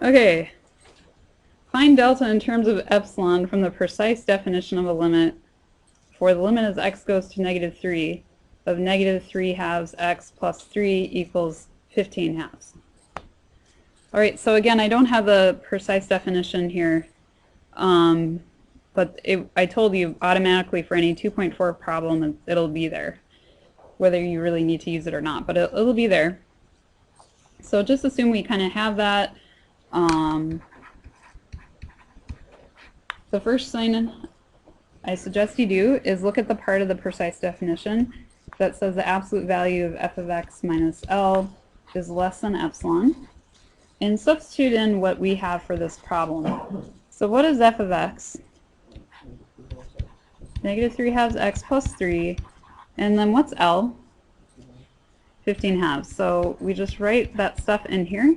Okay, find delta in terms of epsilon from the precise definition of a limit for the limit as x goes to -3 of -3 halves x plus 3 equals 15 halves. All right, so again, I don't have the precise definition here, but I told you automatically for any 2.4 problem, it'll be there, whether you really need to use it or not, but it'll be there. So just assume we kind of have that. The first thing I suggest you do is look at the part of the precise definition that says the absolute value of f of x minus L is less than epsilon, and substitute in what we have for this problem. So what is f of x? -3 halves x plus 3, and then what's L? 15 halves. So we just write that stuff in here,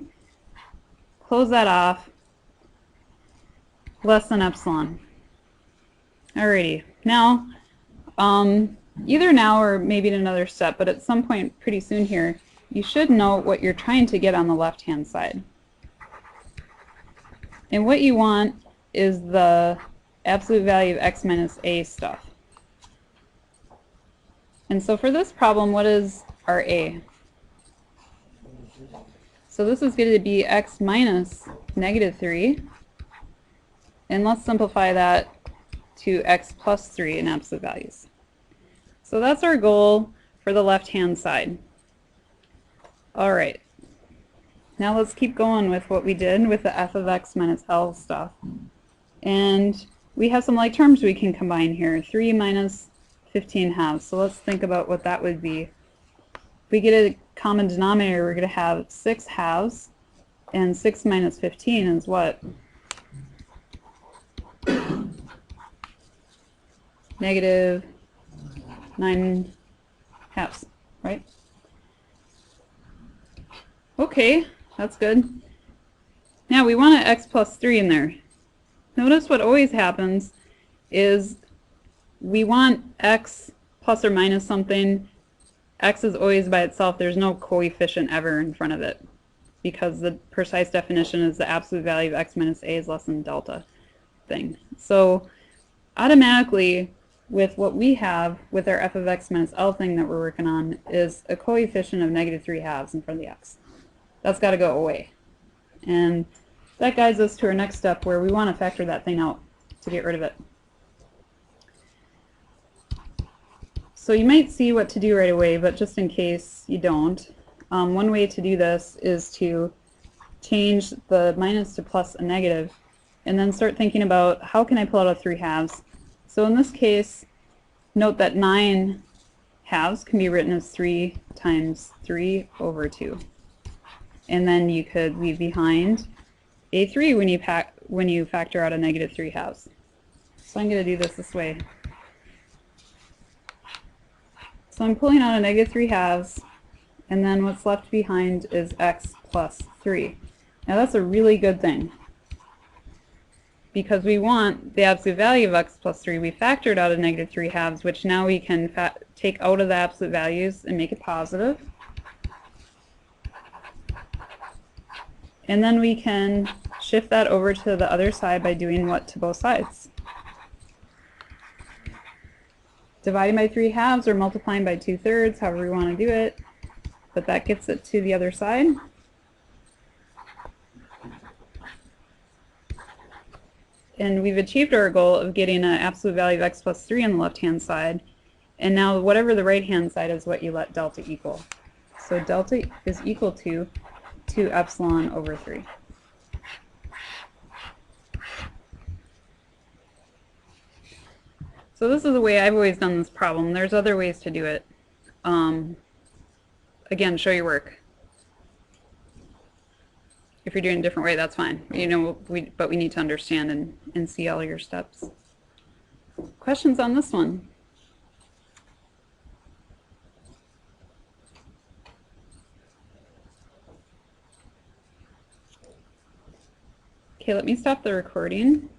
close that off, less than epsilon. Alrighty, now, either now or maybe in another step, but at some point pretty soon here, you should know what you're trying to get on the left-hand side. And what you want is the absolute value of x minus a stuff. And so for this problem, what is our a? So this is going to be x minus -3. And let's simplify that to x plus 3 in absolute values. So that's our goal for the left-hand side. All right. Now let's keep going with what we did with the f of x minus L stuff. And we have some like terms we can combine here. 3 minus 15 halves. So let's think about what that would be. If we get a common denominator, we're going to have 6 halves. And 6 minus 15 is what? -9 halves, right? Okay, that's good. Now we want an x plus 3 in there. Notice what always happens is we want x plus or minus something. X is always by itself. There's no coefficient ever in front of it because the precise definition is the absolute value of x minus a is less than delta thing. So automatically, with what we have with our f of x minus L thing that we're working on is a coefficient of -3 halves in front of the x. That's got to go away. And that guides us to our next step where we want to factor that thing out to get rid of it. So you might see what to do right away, but just in case you don't, one way to do this is to change the minus to plus a negative and then start thinking about how can I pull out a 3 halves. So in this case, note that 9 halves can be written as 3 times 3 over 2. And then you could leave behind a 3 when you factor out a -3 halves. So I'm going to do this way. So I'm pulling out a -3 halves, and then what's left behind is x plus 3. Now that's a really good thing, because we want the absolute value of x plus 3. We factored out a -3 halves, which now we can take out of the absolute values and make it positive. And then we can shift that over to the other side by doing what to both sides? Dividing by 3 halves or multiplying by 2/3, however we want to do it. But that gets it to the other side. And we've achieved our goal of getting an absolute value of x plus 3 on the left-hand side. And now whatever the right-hand side is what you let delta equal. So delta is equal to 2 epsilon over 3. So this is the way I've always done this problem. There's other ways to do it. Again, show your work. If you're doing it a different way, that's fine. You know, but we need to understand and see all your steps. Questions on this one? Okay, let me stop the recording.